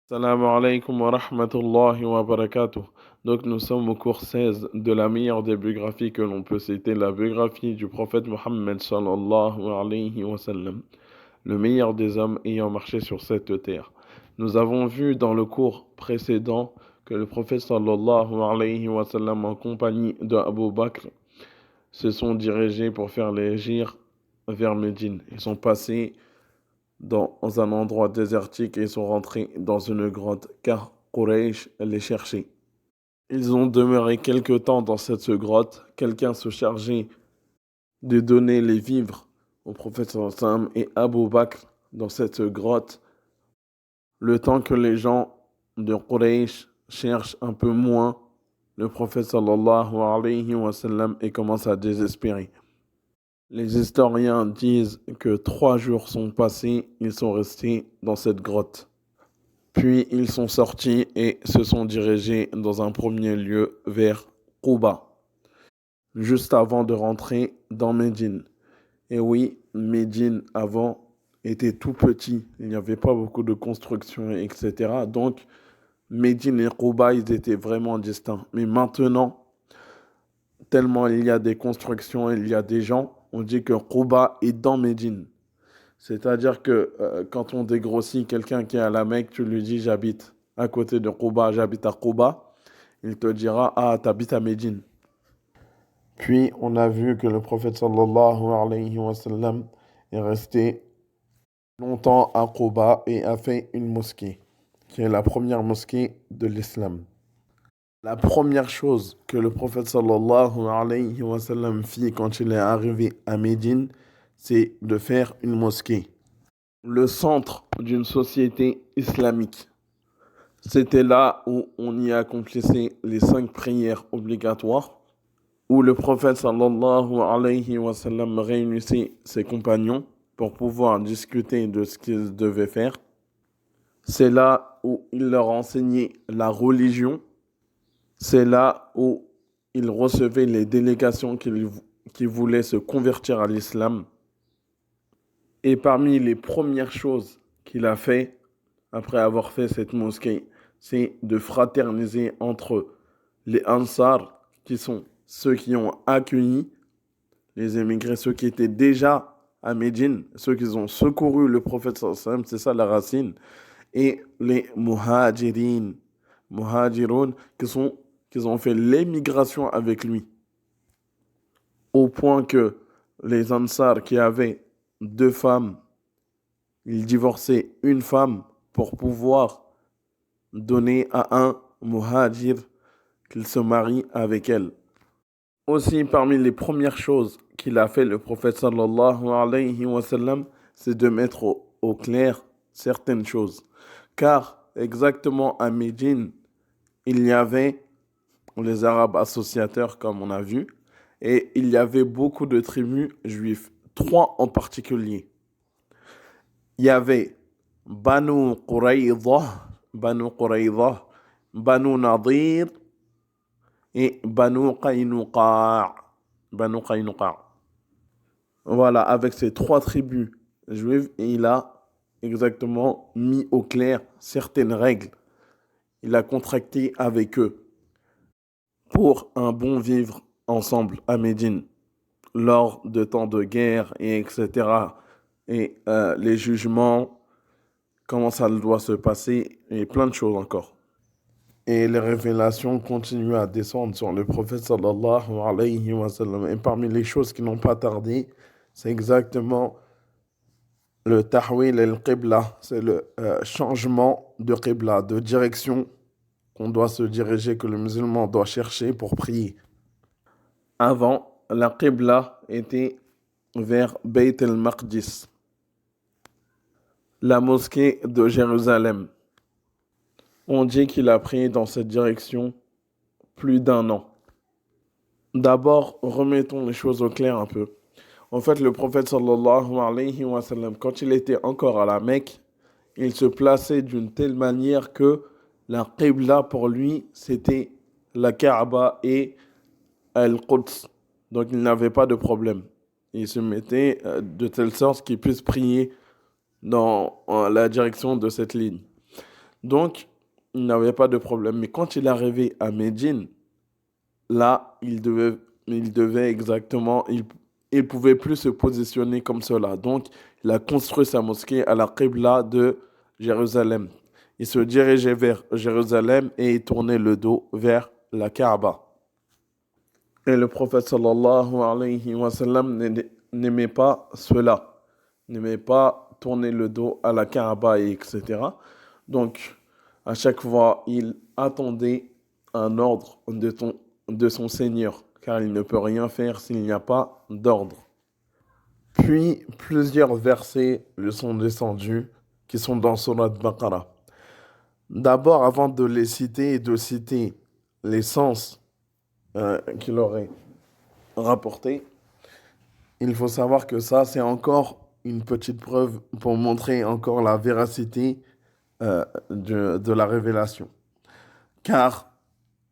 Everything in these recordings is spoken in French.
Salam alaikum wa rahmatullahi wa barakatuh. Donc nous sommes au cours 16 de la meilleure des biographies que l'on peut citer, la biographie du prophète Mohammed sallallahu alayhi wa sallam, le meilleur des hommes ayant marché sur cette terre. Nous avons vu dans le cours précédent que le prophète sallallahu alayhi wa sallam en compagnie de Abu Bakr se sont dirigés pour faire l'hégire vers Médine. Ils sont passés dans un endroit désertique et sont rentrés dans une grotte car Quraysh les cherchait. Ils ont demeuré quelque temps dans cette grotte. Quelqu'un se chargeait de donner les vivres au prophète sallam et Abu Bakr dans cette grotte, le temps que les gens de Quraysh cherchent un peu moins le prophète sallallahu alayhi wa sallam et commencent à désespérer. Les historiens disent que 3 jours sont passés, ils sont restés dans cette grotte. Puis ils sont sortis et se sont dirigés dans un premier lieu vers Quba, juste avant de rentrer dans Médine. Et oui, Médine avant était tout petit, il n'y avait pas beaucoup de construction, etc. Donc Médine et Quba, ils étaient vraiment distincts. Mais maintenant, tellement il y a des constructions, il y a des gens, on dit que Quba est dans Médine. C'est-à-dire que quand on dégrossit quelqu'un qui est à la Mecque, tu lui dis j'habite à côté de Quba, j'habite à Quba, il te dira ah, t'habites à Médine. Puis on a vu que le prophète sallallahu alayhi wa sallam est resté longtemps à Quba et a fait une mosquée, qui est la première mosquée de l'islam. La première chose que le prophète sallallahu alayhi wa sallam fit quand il est arrivé à Médine, c'est de faire une mosquée. Le centre d'une société islamique. C'était là où on y accomplissait les 5 prières obligatoires, où le prophète sallallahu alayhi wa sallam réunissait ses compagnons pour pouvoir discuter de ce qu'ils devaient faire. C'est là où il leur enseignait la religion. C'est là où il recevait les délégations qui voulaient se convertir à l'islam. Et parmi les premières choses qu'il a fait, après avoir fait cette mosquée, c'est de fraterniser entre les Ansar, qui sont ceux qui ont accueilli les émigrés, ceux qui étaient déjà à Médine, ceux qui ont secouru le prophète sallallahu alayhi wa sallam, c'est ça la racine, et les Muhajirin, Muhajiroun, qui ont fait l'émigration avec lui, au point que les Ansar qui avaient 2 femmes, ils divorçaient une femme pour pouvoir donner à un muhajir qu'il se marie avec elle. Aussi, parmi les premières choses qu'il a fait le prophète sallallahu alayhi wa sallam, c'est de mettre au clair certaines choses. Car exactement à Médine, il y avait les Arabes associateurs, comme on a vu, et il y avait beaucoup de tribus juives, 3 en particulier. Il y avait Banu Qurayza, Banu Nadir et Banu Qaynuqa. Banu Qaynuqa. Voilà, avec ces 3 tribus juives, il a exactement mis au clair certaines règles. Il a contracté avec eux pour un bon vivre ensemble à Médine, lors de temps de guerre, et etc. Et les jugements, comment ça doit se passer, et plein de choses encore. Et les révélations continuent à descendre sur le prophète sallallahu alayhi wa sallam. Et parmi les choses qui n'ont pas tardé, c'est exactement le tahwil al-qibla, c'est le changement de qibla, de direction qu'on doit se diriger, que le musulman doit chercher pour prier. Avant, la qibla était vers Bayt al-Maqdis, la mosquée de Jérusalem. On dit qu'il a prié dans cette direction plus d'1 an. D'abord, remettons les choses au clair un peu. En fait, le prophète sallallahu alayhi wa sallam, quand il était encore à la Mecque, il se plaçait d'une telle manière que la qibla pour lui, c'était la Kaaba et Al-Quds. Donc il n'avait pas de problème. Il se mettait de telle sorte qu'il puisse prier dans la direction de cette ligne. Donc, il n'avait pas de problème. Mais quand il est arrivé à Médine, là, il devait exactement, il pouvait plus se positionner comme cela. Donc, il a construit sa mosquée à la Qibla de Jérusalem. Il se dirigeait vers Jérusalem et il tournait le dos vers la Kaaba. Et le prophète sallallahu alayhi wa sallam n'aimait pas cela, n'aimait pas tourner le dos à la Kaaba, et etc. Donc, à chaque fois, il attendait un ordre de son Seigneur, car il ne peut rien faire s'il n'y a pas d'ordre. Puis, plusieurs versets lui sont descendus, qui sont dans Surat Baqarah. D'abord, avant de les citer et de citer les sens qu'il aurait rapportés, il faut savoir que ça, c'est encore une petite preuve pour montrer encore la véracité de la révélation. Car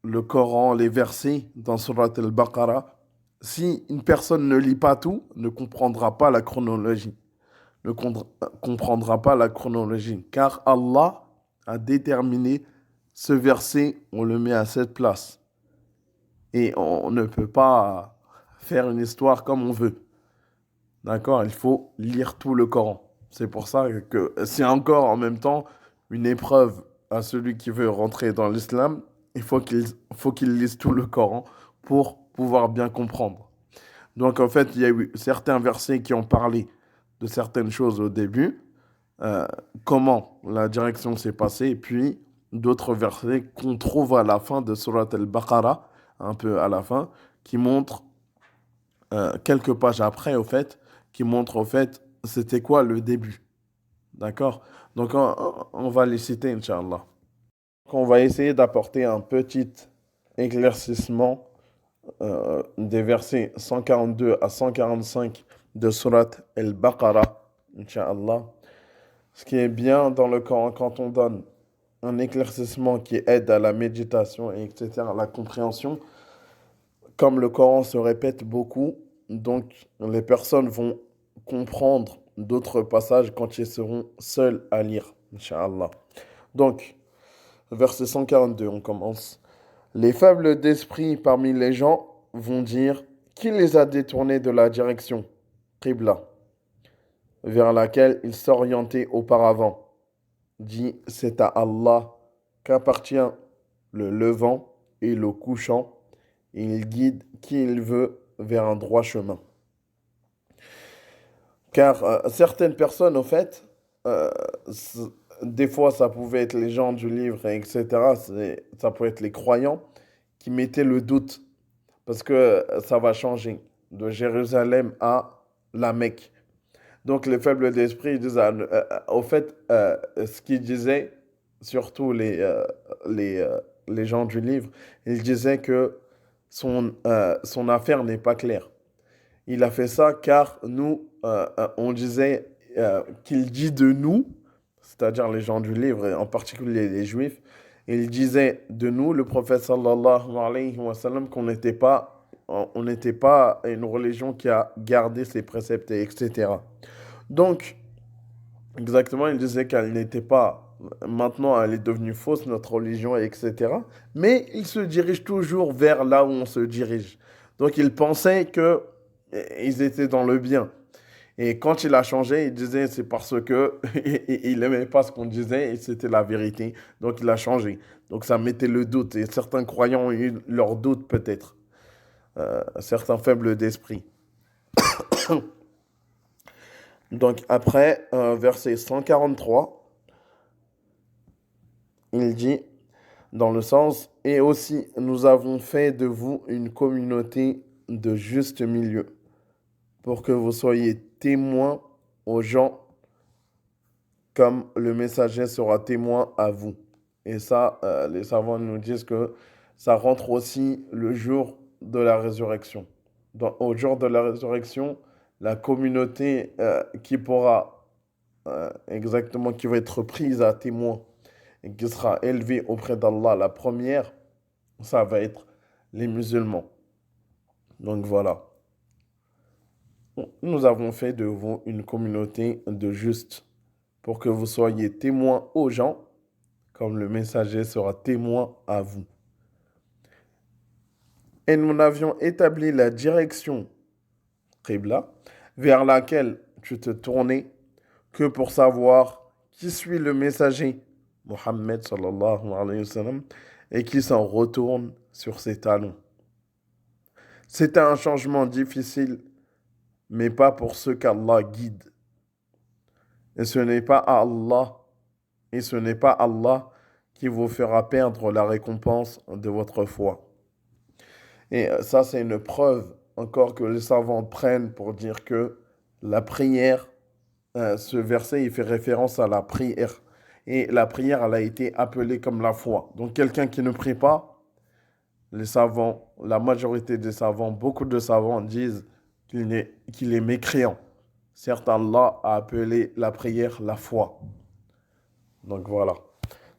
le Coran, les versets dans Surat al-Baqarah, si une personne ne lit pas tout, ne comprendra pas la chronologie. Comprendra pas la chronologie. Car Allah a déterminé ce verset, on le met à cette place. Et on ne peut pas faire une histoire comme on veut. D'accord? Il faut lire tout le Coran. C'est pour ça que c'est encore en même temps une épreuve à celui qui veut rentrer dans l'islam. Il faut qu'il lise tout le Coran pour pouvoir bien comprendre. Donc en fait, il y a eu certains versets qui ont parlé de certaines choses au début, euh, comment la direction s'est passée, et puis d'autres versets qu'on trouve à la fin de Surat al-Baqarah, un peu à la fin, qui montrent quelques pages après, au fait, qui montrent au fait c'était quoi le début. D'accord? Donc on va les citer, Inch'Allah. On va essayer d'apporter un petit éclaircissement des versets 142 à 145 de Surat al-Baqarah, Inch'Allah. Ce qui est bien dans le Coran, quand on donne un éclaircissement qui aide à la méditation, et etc., à la compréhension, comme le Coran se répète beaucoup, donc les personnes vont comprendre d'autres passages quand ils seront seuls à lire, Inch'Allah. Donc, verset 142, on commence. Les faibles d'esprit parmi les gens vont dire, qui les a détournés de la direction, Qibla, vers laquelle ils s'orientaient auparavant? Dit, c'est à Allah qu'appartient le levant et le couchant, et il guide qui il veut vers un droit chemin. Car certaines personnes, au fait, euh, c- des fois ça pouvait être les gens du livre, etc., ça peut être les croyants qui mettaient le doute, parce que ça va changer de Jérusalem à la Mecque. Donc les faibles d'esprit, ils disent, au fait, ce qu'ils disaient, surtout les gens du livre, ils disaient que son affaire n'est pas claire. Il a fait ça car nous, on disait qu'il dit de nous, c'est-à-dire les gens du livre, et en particulier les juifs, il disait de nous, le prophète sallallahu alayhi wa sallam, on n'était pas une religion qui a gardé ses préceptes, etc. Donc, exactement, il disait qu'elle n'était pas, maintenant elle est devenue fausse, notre religion, etc. Mais il se dirige toujours vers là où on se dirige. Donc, il pensait que ils étaient dans le bien. Et quand il a changé, il disait c'est parce que il n'aimait pas ce qu'on disait et c'était la vérité. Donc, il a changé. Donc, ça mettait le doute. Et certains croyants ont eu leurs doutes peut-être. Certains faibles d'esprit. Donc, après, verset 143, il dit, dans le sens, et aussi nous avons fait de vous une communauté de juste milieu, pour que vous soyez témoins aux gens, comme le messager sera témoin à vous. Et ça, les savants nous disent que ça rentre aussi le jour de la résurrection. Au jour de la résurrection, la communauté qui va être prise à témoin et qui sera élevée auprès d'Allah, la première, ça va être les musulmans. Donc voilà. Nous avons fait de vous une communauté de justes pour que vous soyez témoins aux gens, comme le messager sera témoin à vous. Et nous n'avions établi la direction Qibla vers laquelle tu te tournais que pour savoir qui suit le messager Mohammed sallallahu alayhi wa sallam et qui s'en retourne sur ses talons. C'était un changement difficile, mais pas pour ceux qu'Allah guide. Et ce n'est pas Allah qui vous fera perdre la récompense de votre foi. Et ça, c'est une preuve encore que les savants prennent pour dire que la prière, ce verset, il fait référence à la prière. Et la prière, elle a été appelée comme la foi. Donc quelqu'un qui ne prie pas, les savants, la majorité des savants, beaucoup de savants disent qu'il est mécréant. Certes, Allah a appelé la prière la foi. Donc voilà.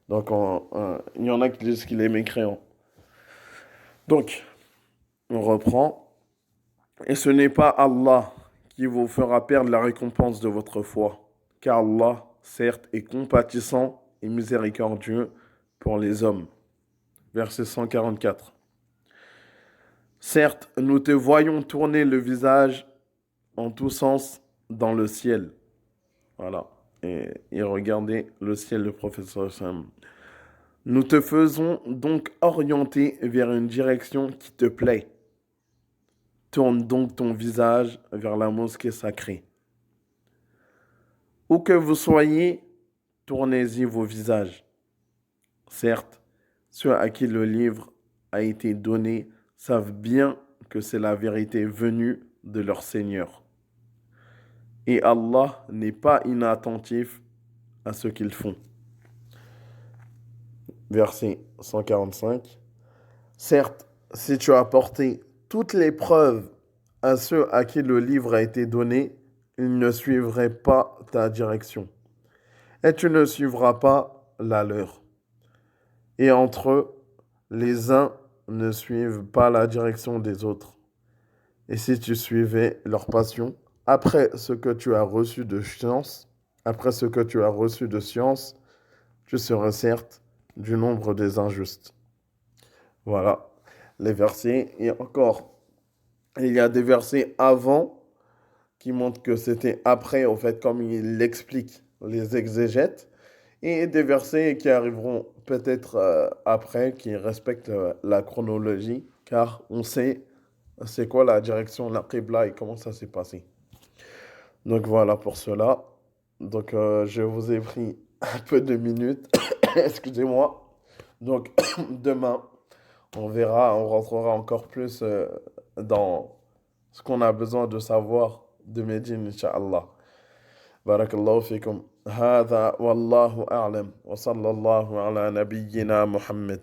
Donc il y en a qui disent qu'il est mécréant. Donc, on reprend. Et ce n'est pas Allah qui vous fera perdre la récompense de votre foi. Car Allah, certes, est compatissant et miséricordieux pour les hommes. Verset 144. Certes, nous te voyons tourner le visage en tous sens dans le ciel. Voilà. Et regardez le ciel, le professeur Sam. Nous te faisons donc orienter vers une direction qui te plaît. Tourne donc ton visage vers la mosquée sacrée. Où que vous soyez, tournez-y vos visages. Certes, ceux à qui le livre a été donné savent bien que c'est la vérité venue de leur Seigneur. Et Allah n'est pas inattentif à ce qu'ils font. Verset 145. Certes, si tu as apporté toutes les preuves à ceux à qui le livre a été donné, ils ne suivraient pas ta direction. Et tu ne suivras pas la leur. Et entre eux, les uns ne suivent pas la direction des autres. Et si tu suivais leur passion, après ce que tu as reçu de science, tu serais certes du nombre des injustes. Voilà les versets. Et encore, il y a des versets avant qui montrent que c'était après, au fait, comme il l'explique, les exégètes, et des versets qui arriveront peut-être après, qui respectent la chronologie, car on sait c'est quoi la direction, la Qibla et comment ça s'est passé. Donc voilà pour cela. Donc je vous ai pris un peu de minutes, excusez-moi. Donc demain, on rentrera encore plus dans ce qu'on a besoin de savoir de Médine, Inch'Allah. Barakallahu fikum. هذا والله أعلم وصلى الله على نبينا محمد